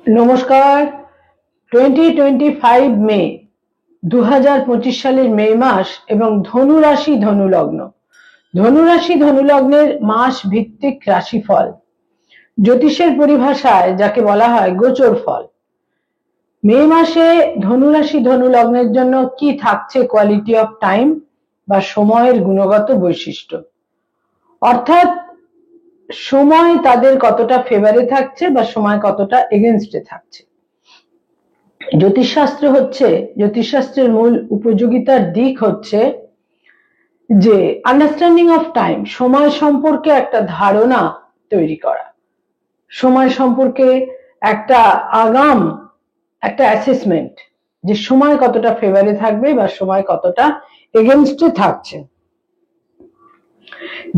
নমস্কার। 2025 মে 2025 সালের মে মাস এবং ধনু রাশি ধনু লগ্ন। ধনু রাশি ধনু লগ্নের মাস ভিত্তিক রাশিফল, জ্যোতিষের পরিভাষায় যাকে বলা হয় গোচর ফল। মে মাসে ধনু রাশি ধনু লগ্নের জন্য কি থাকছে কোয়ালিটি অফ টাইম বা সময়ের গুণগত বৈশিষ্ট্য, অর্থাৎ সময় তাদের কতটা ফেভারে থাকছে বা সময় কতটা এগেনস্টে থাকছে। জ্যোতিষশাস্ত্রের মূল উপযোগিতার দিক হচ্ছে যে আন্ডারস্ট্যান্ডিং অফ টাইম, সময় সম্পর্কে একটা ধারণা তৈরি করা, সময় সম্পর্কে একটা আগাম একটা অ্যাসেসমেন্ট, যে সময় কতটা ফেভারে থাকবে বা সময় কতটা এগেনস্টে থাকছে।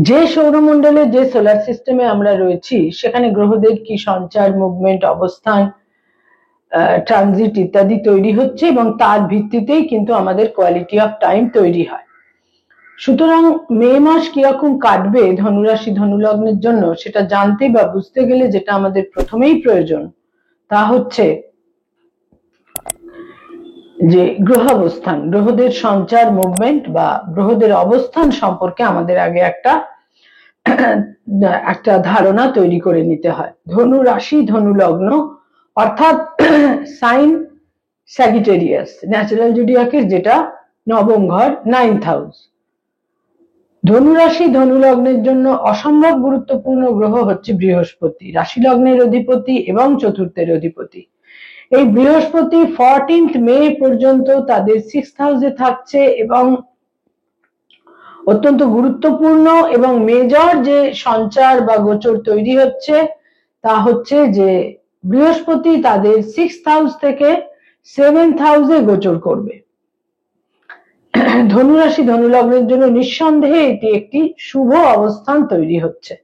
যে সৌরমণ্ডলে, যে সোলার সিস্টেমে আমরা রয়েছি, সেখানে গ্রহদের কি সঞ্চার, মুভমেন্ট, অবস্থান, ট্রানজিট ইত্যাদি তৈরি হচ্ছে এবং তার ভিত্তিতেই কিন্তু আমাদের কোয়ালিটি অফ টাইম তৈরি হয়। সুতরাং মে মাস কিরকম কাটবে ধনুরাশি ধনুলগ্নের জন্য, সেটা জানতে বা বুঝতে গেলে যেটা আমাদের প্রথমেই প্রয়োজন তা হচ্ছে যে গ্রহাবস্থান, গ্রহদের সঞ্চার, মুভমেন্ট বা গ্রহদের অবস্থান সম্পর্কে আমাদের আগে একটা ধারণা তৈরি করে নিতে হয়। ধনু রাশি ধনু লগ্ন অর্থাৎ সাইন স্যাজিটেরিয়াস, ন্যাচারাল জোডিয়াকের যেটা নবম ঘর, 9th হাউস। ধনু রাশি ধনু লগ্নের জন্য অসম্ভব গুরুত্বপূর্ণ গ্রহ হচ্ছে বৃহস্পতি, রাশি লগ্নের অধিপতি এবং চতুর্থের অধিপতি। এই বৃহস্পতি 14th মে পর্যন্ত তাদের 6th হাউসে থাকছে এবং অত্যন্ত গুরুত্বপূর্ণ এবং মেজর যে সঞ্চার বা গোচর তৈরি হচ্ছে তা হচ্ছে যে বৃহস্পতি তাদের 6th হাউস থেকে 7th হাউসে গোচর করবে। ধনুরাশি ধনুলগ্নের জন্য নিঃসন্দেহে এটি একটি শুভ অবস্থান তৈরি হচ্ছে।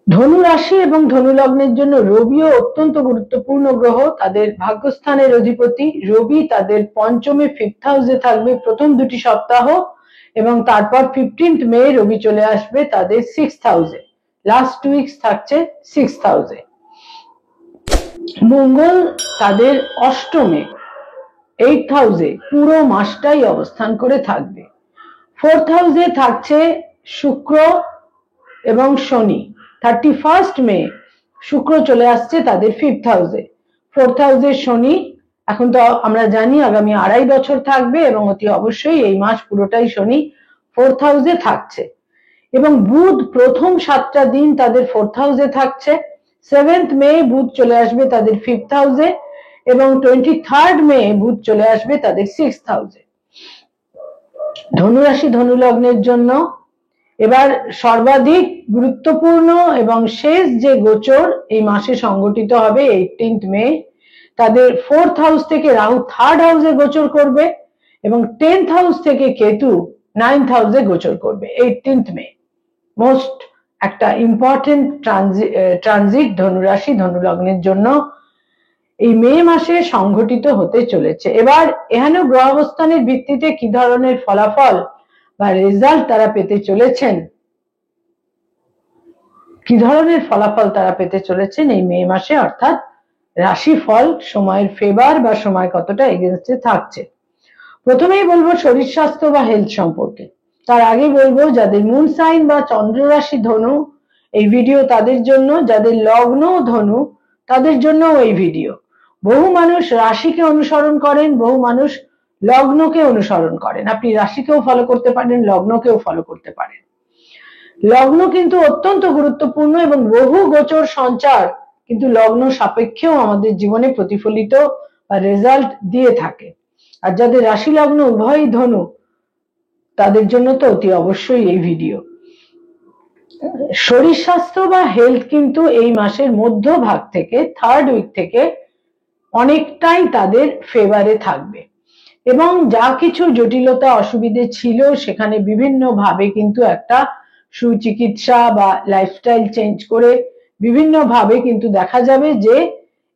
ধনু রাশি এবং ধনু লগ্নের জন্য রবিও অত্যন্ত গুরুত্বপূর্ণ গ্রহ, তাদের ভাগ্যস্থানের অধিপতি। রবি তাদের পঞ্চমে 5th হাউসে থাকবে প্রথম দুটি সপ্তাহ এবং তারপর 15th মে রবি চলে আসবে তাদের 6th হাউসে, লাস্ট 2 উইকস থাকছে 6th হাউসে। মঙ্গল তাদের অষ্টমে 8th হাউসে পুরো মাসটাই অবস্থান করে থাকবে। 4th হাউসে থাকছে শুক্র এবং শনি। 31st মে শুক্র চলে আসছে তাদের 5th হাউসে। 4th হাউসে শনি এখন তো আমরা জানি আগামী 2.5 বছর থাকবে এবং অতি অবশ্যই এই মাস পুরোটাই শনি 4th হাউসে থাকছে। এবং বুধ প্রথম 7টা দিন তাদের 4th হাউসে থাকছে। 7th মে বুধ চলে আসবে তাদের 5th হাউসে এবং 23rd মে বুধ চলে আসবে তাদের 6th হাউসে। ধনুরাশি ধনু লগ্নের জন্য এবার সর্বাধিক গুরুত্বপূর্ণ এবং শেষ যে গোচর এই মাসে সংগঠিত হবে 18th মে, তাদের 4th হাউস থেকে রাহু 3rd হাউসে গোচর করবে এবং 10th হাউস থেকে কেতু 9th হাউসে গোচর করবে 18th মে। মোস্ট একটা ইম্পর্টেন্ট ট্রানজিট ধনুরাশি ধনু লগ্নের জন্য এই মে মাসে সংঘটিত হতে চলেছে। এবার এখানে গ্রহাবস্থানের ভিত্তিতে কি ধরনের ফলাফল বা রেজাল্ট তারা পেতে চলেছেন, কি ধরনের ফলাফল তারা পেতে চলেছেন এই মে মাসে, অর্থাৎ রাশিফল, সময়ের ফেভার বা সময় কতটা এগেনস্টে থাকছে। প্রথমেই বলবো শরীর স্বাস্থ্য বা হেলথ সম্পর্কে। তার আগে বলবো যাদের মুন সাইন বা চন্দ্র রাশি ধনু এই ভিডিও তাদের জন্য, যাদের লগ্ন ধনু তাদের জন্য এই ভিডিও। বহু মানুষ রাশিকে অনুসরণ করেন, বহু মানুষ লগ্নকে অনুসরণ করেন। আপনি রাশিকেও ফলো করতে পারেন, লগ্নকেও ফলো করতে পারেন। লগ্ন কিন্তু অত্যন্ত গুরুত্বপূর্ণ এবং বহু গোচর সঞ্চার কিন্তু লগ্ন সাপেক্ষেও আমাদের জীবনে প্রতিফলিত বা রেজাল্ট দিয়ে থাকে। আর যাদের রাশি লগ্ন উভয়ই ধনু তাদের জন্য তো অতি অবশ্যই এই ভিডিও। শরীর স্বাস্থ্য বা হেলথ কিন্তু এই মাসের মধ্যভাগ থেকে 3rd উইক থেকে অনেকটাই তাদের ফেভারে থাকবে এবং যা কিছু জটিলতা অসুবিধে ছিল সেখানে বিভিন্ন ভাবে কিন্তু একটা সুচিকিৎসা বা লাইফস্টাইল চেঞ্জ করে বিভিন্ন ভাবে কিন্তু দেখা যাবে যে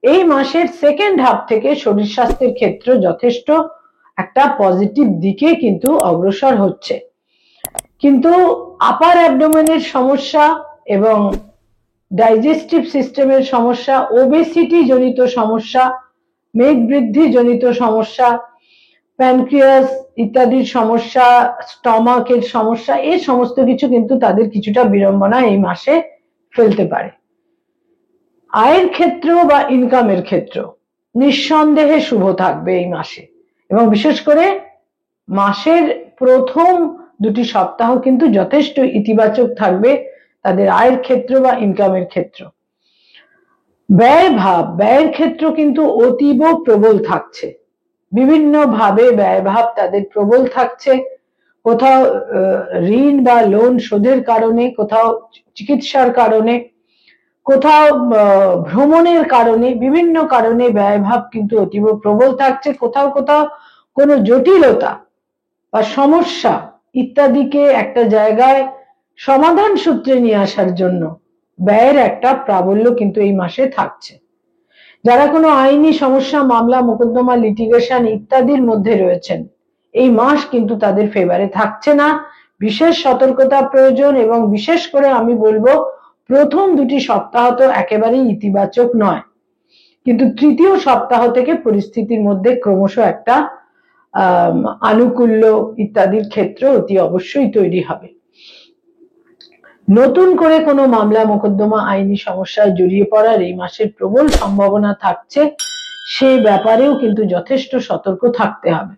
এই মাসের সেকেন্ড হাফ থেকে শরীর স্বাস্থ্যের ক্ষেত্র যথেষ্ট একটা পজিটিভ দিকে কিন্তু অগ্রসর হচ্ছে। কিন্তু আপার অ্যাবডোমেনের সমস্যা এবং ডাইজেস্টিভ সিস্টেমের সমস্যা, ওবেসিটি জনিত সমস্যা, মেদ বৃদ্ধি জনিত সমস্যা, প্যানক্রিয়াস ইত্যাদির সমস্যা, স্টমাকের সমস্যা, এই সমস্ত কিছু কিন্তু তাদের কিছুটা বিড়ম্বনা এই মাসে ফেলতে পারে। আয়ের ক্ষেত্র বা ইনকামের ক্ষেত্র নিঃসন্দেহে শুভ থাকবে এই মাসে, এবং বিশেষ করে মাসের প্রথম দুটি সপ্তাহ কিন্তু যথেষ্ট ইতিবাচক থাকবে তাদের আয়ের ক্ষেত্র বা ইনকামের ক্ষেত্র। ব্যয়ের ক্ষেত্র কিন্তু অতীব প্রবল থাকছে, বিভিন্ন ভাবে ব্যয়ভাব তাদের প্রবল থাকছে। কোথাও ঋণ বা লোন শোধের কারণে, কোথাও চিকিৎসার কারণে, কোথাও ভ্রমণের কারণে, বিভিন্ন কারণে ব্যয়ভাব কিন্তু অতীব প্রবল থাকছে। কোথাও কোথাও কোনো জটিলতা বা সমস্যা ইত্যাদিকে একটা জায়গায় সমাধান সূত্রে নিয়ে আসার জন্য ব্যয়ের একটা প্রাবল্য কিন্তু এই মাসে থাকছে। যারা কোনো আইনি সমস্যা, মামলা, মোকদ্দমা, লিটিগেশন ইত্যাদির মধ্যে রয়েছেন, এই মাস কিন্তু তাদের ফেভারে থাকছে না। বিশেষ সতর্কতা প্রয়োজন, এবং বিশেষ করে আমি বলবো প্রথম দুটি সপ্তাহ তো একেবারেই ইতিবাচক নয়, কিন্তু তৃতীয় সপ্তাহ থেকে পরিস্থিতির মধ্যে ক্রমশ একটা আনুকূল্য ইত্যাদির ক্ষেত্র অতি অবশ্যই তৈরি হবে। নতুন করে কোনো মামলা, মোকদ্দমা, আইনি সমস্যায় জড়িয়ে পড়ার এই মাসের প্রবল সম্ভাবনা থাকছে, সেই ব্যাপারেও কিন্তু যথেষ্ট সতর্ক থাকতে হবে।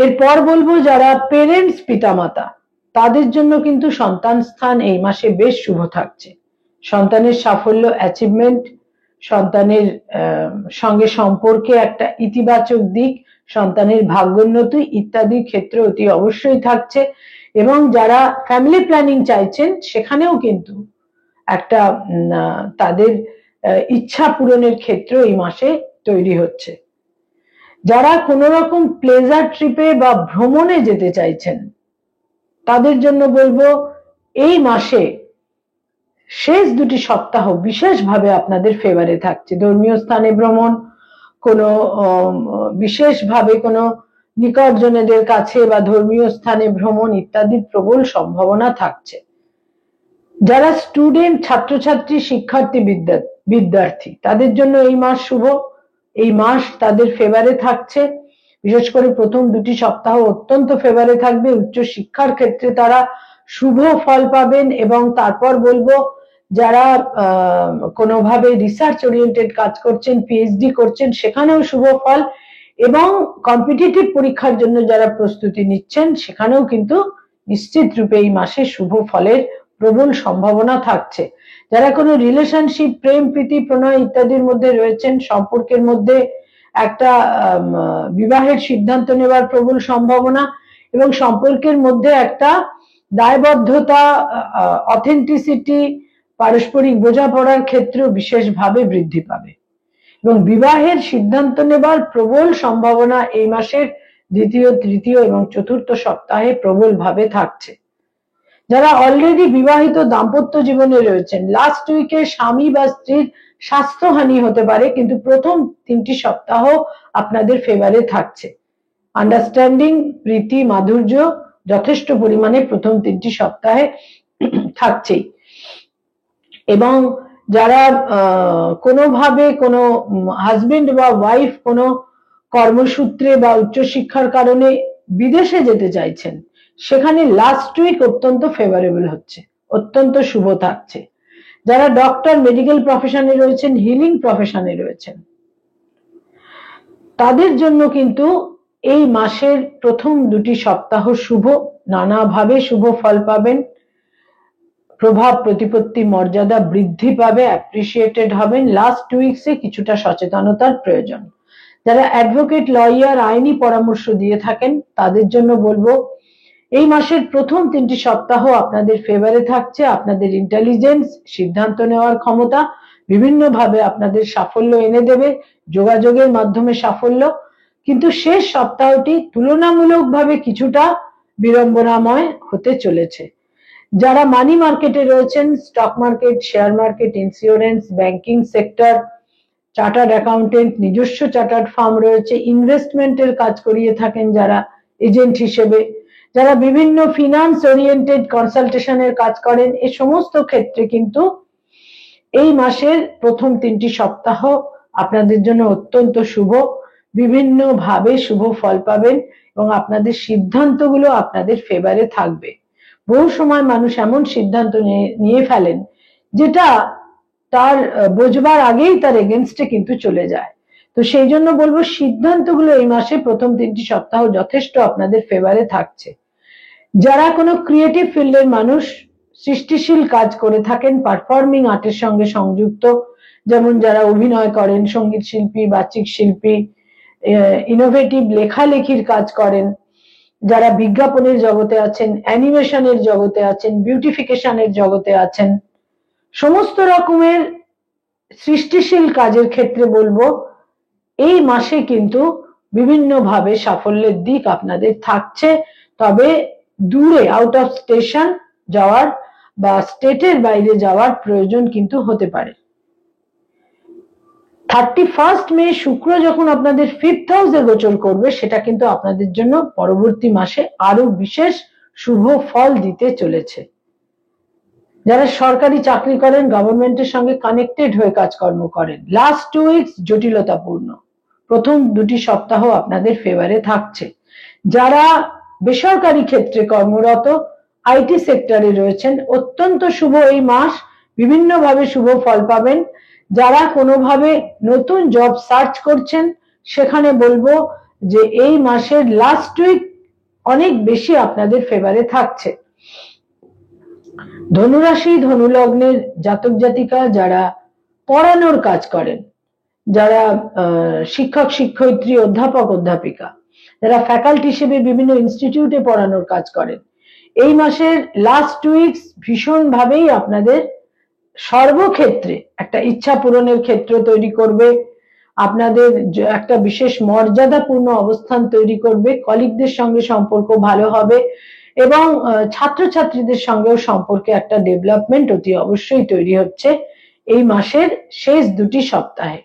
এরপর বলবো যারা পেরেন্টস, পিতামাতা, তাদের জন্য কিন্তু সন্তান স্থান এই মাসে বেশ শুভ থাকছে। সন্তানের সাফল্য, অ্যাচিভমেন্ট, সন্তানের সঙ্গে সম্পর্কে একটা ইতিবাচক দিক, সন্তানের ভাগ্যোন্নতি ইত্যাদি ক্ষেত্রে অতি অবশ্যই থাকছে। এবং যারা ফ্যামিলি প্ল্যানিং চাইছেন, সেখানেও কিন্তু একটা তাদের ইচ্ছা পূরণের ক্ষেত্র এই মাসে তৈরি হচ্ছে। যারা কোনো রকম প্লেজার ট্রিপে বা ভ্রমণে যেতে চাইছেন, তাদের জন্য বলবো এই মাসে শেষ দুটি সপ্তাহ বিশেষভাবে আপনাদের ফেভারে থাকছে। ধর্মীয় স্থানে ভ্রমণ, কোনো বিশেষভাবে কোনো নিকটজনেদের কাছে বা ধর্মীয় স্থানে ভ্রমণ ইত্যাদির প্রবল সম্ভাবনা থাকছে। যারা স্টুডেন্ট, ছাত্রছাত্রী, শিক্ষার্থী, বিদ্যার্থী, তাদের জন্য এই মাস শুভ। এই মাস তাদের ফেভারে থাকছে, বিশেষ করে প্রথম দুটি সপ্তাহ অত্যন্ত ফেভারে থাকবে। উচ্চ শিক্ষার ক্ষেত্রে তারা শুভ ফল পাবেন, এবং তারপর বলবো যারা কোনোভাবে রিসার্চ ওরিয়েন্টেড কাজ করছেন, পিএইচডি করছেন, সেখানেও শুভ ফল, এবং কম্পিটিটিভ পরীক্ষার জন্য যারা প্রস্তুতি নিচ্ছেন, সেখানেও কিন্তু নিশ্চিত রূপে এই মাসে শুভ ফলের প্রবল সম্ভাবনা থাকছে। যারা কোনো রিলেশনশিপ, প্রেম, প্রীতি, প্রণয় ইত্যাদির মধ্যে রয়েছেন, সম্পর্কের মধ্যে একটা বিবাহের সিদ্ধান্ত নেওয়ার প্রবল সম্ভাবনা, এবং সম্পর্কের মধ্যে একটা দায়বদ্ধতা, অথেন্টিসিটি, পারস্পরিক বোঝাপড়ার ক্ষেত্রেও বিশেষভাবে বৃদ্ধি পাবে, এবং বিবাহের সিদ্ধান্ত নেবার প্রবল সম্ভাবনা এই মাসের দ্বিতীয়, তৃতীয় এবং চতুর্থ সপ্তাহে প্রবলভাবে থাকছে। যারা অলরেডি বিবাহিত, দাম্পত্য জীবনে রয়েছেন, লাস্ট উইকে স্বামী বা স্ত্রীর স্বাস্থ্যহানি হতে পারে, কিন্তু প্রথম তিনটি সপ্তাহ আপনাদের ফেভারে থাকছে। আন্ডারস্ট্যান্ডিং, প্রীতি, মাধুর্য যথেষ্ট পরিমাণে প্রথম তিনটি সপ্তাহে থাকছেই। এবং যারা কোনোভাবে কোনো হাজবেন্ড বা ওয়াইফ কোনো কর্মসূত্রে বা উচ্চশিক্ষার কারণে বিদেশে যেতে চাইছেন, সেখানে লাস্ট উইক অত্যন্ত ফেভারেবল হচ্ছে, অত্যন্ত শুভ থাকছে। যারা ডক্টর, মেডিকেল প্রফেশনে রয়েছেন, হিলিং প্রফেশনে রয়েছেন, তাদের জন্য কিন্তু এই মাসের প্রথম দুটি সপ্তাহ শুভ, নানাভাবে শুভ ফল পাবেন। প্রভাব, প্রতিপত্তি, মর্যাদা বৃদ্ধি পাবে, অ্যাপ্রিসিয়েটেড হবেন। লাস্ট উইকসে কিছুটা সচেতনতার প্রয়োজন। যারা অ্যাডভোকেট, লয়ার, আইনি পরামর্শ দিয়ে থাকেন, তাদের জন্য বলবো এই মাসের প্রথম তিনটি সপ্তাহ আপনাদের ফেভারে থাকছে। আপনাদের ইন্টেলিজেন্স, সিদ্ধান্ত নেওয়ার ক্ষমতা বিভিন্নভাবে আপনাদের সাফল্য এনে দেবে, যোগাযোগের মাধ্যমে সাফল্য। কিন্তু শেষ সপ্তাহটি তুলনামূলকভাবে কিছুটা বিড়ম্বনাময় হতে চলেছে। যারা মানি মার্কেটে রয়েছেন, stock market, share market, insurance, banking sector, chartered accountant, নিজস্ব চার্টার্ড ফার্ম রয়েছে, ইনভেস্টমেন্টের কাজ করিয়ে থাকেন যারা এজেন্ট হিসেবে, যারা বিভিন্ন ফিনান্স ওরিয়েন্টেড কনসালটেশনের কাজ করেন, এই সমস্ত ক্ষেত্রে কিন্তু এই মাসের প্রথম 3টি সপ্তাহ আপনাদের জন্য অত্যন্ত শুভ। বিভিন্ন ভাবে শুভ ফল পাবেন এবং আপনাদের সিদ্ধান্তগুলো আপনাদের ফেভারে থাকবে। বহু সময় মানুষ এমন সিদ্ধান্ত নিয়ে ফেলেন যেটা তার বোঝবার আগেই তার এগেনস্টে কিন্তু চলে যায়। তো সেই জন্য বলবো সিদ্ধান্তগুলো এই মাসে প্রথম 3টি সপ্তাহ যথেষ্ট আপনাদের ফেভারে থাকছে। যারা কোনো ক্রিয়েটিভ ফিল্ডের মানুষ, সৃষ্টিশীল কাজ করে থাকেন, পারফর্মিং আর্টের সঙ্গে সংযুক্ত, যেমন যারা অভিনয় করেন, সঙ্গীত শিল্পী, বাচিক শিল্পী, ইনোভেটিভ লেখালেখির কাজ করেন, যারা বিজ্ঞাপনের জগতে আছেন, অ্যানিমেশনের জগতে আছেন, বিউটিফিকেশনের জগতে আছেন, সমস্ত রকমের সৃষ্টিশীল কাজের ক্ষেত্রে বলবো এই মাসে কিন্তু বিভিন্নভাবে সাফল্যের দিক আপনাদের থাকছে। তবে দূরে আউট অফ স্টেশন যাওয়ার বা স্টেটের বাইরে যাওয়ার প্রয়োজন কিন্তু হতে পারে। 31 মে শুক্র যখন আপনাদের 5th হাউসে গোচর করবে, সেটা কিন্তু আপনাদের জন্য পরবর্তী মাসে আরো বিশেষ শুভ ফল দিতে চলেছে। যারা সরকারি চাকরি করেন, গভর্নমেন্টের সঙ্গে কানেক্টেড হয়ে কাজকর্ম করেন, লাস্ট 2 উইকস জটিলতাপূর্ণ, প্রথম 2টি সপ্তাহ আপনাদের ফেভারে থাকছে। যারা বেসরকারি ক্ষেত্রে কর্মরত, আইটি সেক্টরে রয়েছেন, অত্যন্ত শুভ এই মাস, বিভিন্নভাবে শুভ ফল পাবেন। যারা কোনোভাবে নতুন জব সার্চ করছেন, সেখানে বলবো যে এই মাসের লাস্ট উইক অনেক বেশি আপনাদের ফেভারে থাকছে। ধনুরাশি ধনুলগ্নের জাতক জাতিকা যারা পড়ানোর কাজ করেন, যারা শিক্ষক শিক্ষয়িত্রী, অধ্যাপক অধ্যাপিকা, যারা ফ্যাকাল্টি হিসেবে বিভিন্ন ইনস্টিটিউটে পড়ানোর কাজ করেন, এই মাসের লাস্ট উইকস ভীষণভাবেই আপনাদের সর্বক্ষেত্রে একটা ইচ্ছা পূরণের ক্ষেত্র তৈরি করবে, আপনাদের একটা বিশেষ মর্যাদাপূর্ণ অবস্থান তৈরি করবে, কলিগদের সঙ্গে সম্পর্ক ভালো হবে এবং ছাত্রছাত্রীদের সঙ্গেও সম্পর্কে একটা ডেভেলপমেন্ট অতি অবশ্যই তৈরি হচ্ছে এই মাসের শেষ 2টি সপ্তাহে।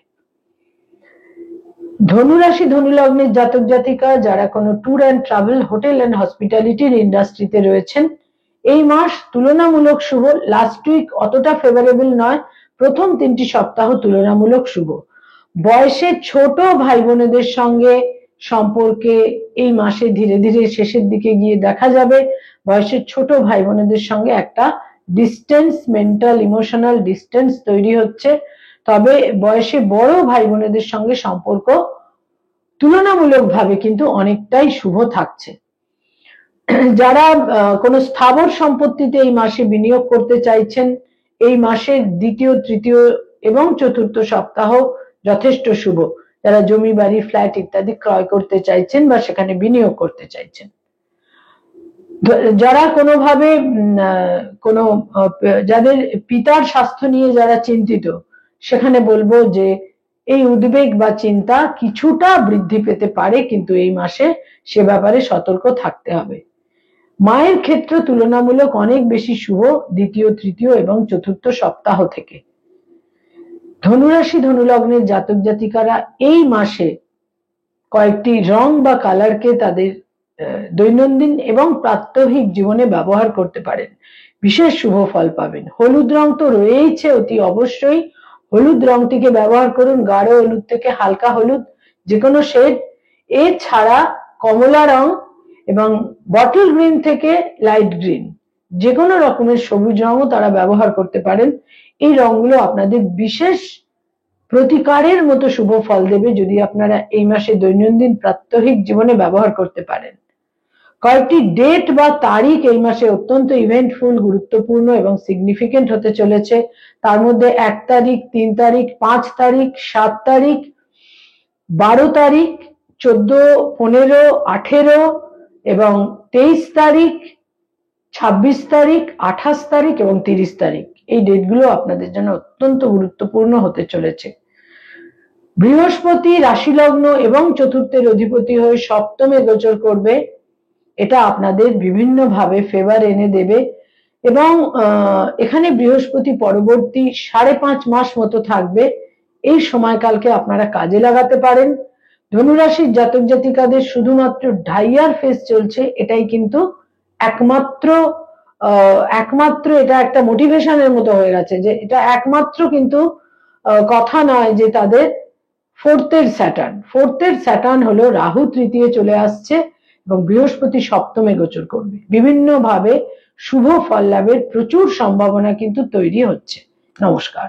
ধনুরাশি ধনুলগ্নের জাতক জাতিকা যারা কোনো tour and travel, hotel and হসপিটালিটির ইন্ডাস্ট্রিতে রয়েছেন, এই মাস তুলনামূলক শুভ। লাস্ট উইক অতটা ফেভারেবল নয়, প্রথম 3টি সপ্তাহ তুলনামূলক শুভ। বয়সে ছোট ভাই বোনেদের সঙ্গে সম্পর্কে এই মাসে ধীরে ধীরে শেষের দিকে গিয়ে দেখা যাবে বয়সের ছোট ভাই বোনেদের সঙ্গে একটা ডিস্টেন্স, মেন্টাল ইমোশনাল ডিস্টেন্স তৈরি হচ্ছে। তবে বয়সে বড় ভাই বোনেদের সঙ্গে সম্পর্ক তুলনামূলকভাবে কিন্তু অনেকটাই শুভ থাকছে। যারা কোনো স্থাবর সম্পত্তিতে এই মাসে বিনিয়োগ করতে চাইছেন, এই মাসের 2য়, 3য় এবং 4র্থ সপ্তাহ যথেষ্ট শুভ। যারা জমি, বাড়ি, ফ্ল্যাট ইত্যাদি ক্রয় করতে চাইছেন বা সেখানে বিনিয়োগ করতে চাইছেন, যারা কোনোভাবে যাদের পিতার স্বাস্থ্য নিয়ে যারা চিন্তিত, সেখানে বলবো যে এই উদ্বেগ বা চিন্তা কিছুটা বৃদ্ধি পেতে পারে, কিন্তু এই মাসে সে ব্যাপারে সতর্ক থাকতে হবে। মায়ের ক্ষেত্র তুলনামূলক অনেক বেশি শুভ 2য়, 3য় এবং 4র্থ সপ্তাহ থেকে। ধনুরাশি ধনুলগ্নের জাতক জাতিকারা এই মাসে কয়েকটি রং বা কালারকে তাদের দৈনন্দিন এবং প্রাত্যহিক জীবনে ব্যবহার করতে পারেন, বিশেষ শুভ ফল পাবেন। হলুদ রং তো রয়েইছে, অতি অবশ্যই হলুদ রংটিকে ব্যবহার করুন, গাঢ় হলুদ থেকে হালকা হলুদ, যে কোনো শেড। এছাড়া কমলা রং এবং বটল গ্রিন থেকে লাইট গ্রিন, যে কোনো রকমের সবুজ রঙও তারা ব্যবহার করতে পারেন। এই রংগুলো আপনাদের বিশেষ প্রতিকারের মতো শুভ ফল দেবে যদি আপনারা এই মাসে দৈনন্দিন প্রাত্যহিক জীবনে ব্যবহার করতে পারেন। কয়েকটি ডেট বা তারিখ এই মাসে অত্যন্ত ইভেন্টফুল, গুরুত্বপূর্ণ এবং সিগনিফিকেন্ট হতে চলেছে। তার মধ্যে 1 তারিখ, 3 তারিখ, 5 তারিখ, 7 তারিখ, 12 তারিখ, 14, 15, 18 এবং 23 তারিখ, 26 তারিখ, 28 তারিখ এবং 30 তারিখ, এই ডেটগুলো আপনাদের জন্য অত্যন্ত গুরুত্বপূর্ণ হতে চলেছে। বৃহস্পতি রাশি লগ্ন এবং 4র্থের অধিপতি হয়ে 7মে গোচর করবে, এটা আপনাদের বিভিন্নভাবে ফেভার এনে দেবে এবং এখানে বৃহস্পতি পরবর্তী 5.5 মাস মতো থাকবে। এই সময়কালকে আপনারা কাজে লাগাতে পারেন। ধনুরাশির জাতক জাতিকাদের শুধুমাত্র ডাইয়ার ফেজ চলছে, এটাই কিন্তু একমাত্র এটা একটা মোটিভেশনের মতো হয়ে গেছে, যে এটা একমাত্র কিন্তু কথা নয় যে তাদের ফোর্থের স্যাটার্ন হলো রাহু তৃতীয় চলে আসছে এবং বৃহস্পতি সপ্তমে গোচর করবে। বিভিন্ন ভাবে শুভ ফল লাভের প্রচুর সম্ভাবনা কিন্তু তৈরি হচ্ছে। নমস্কার।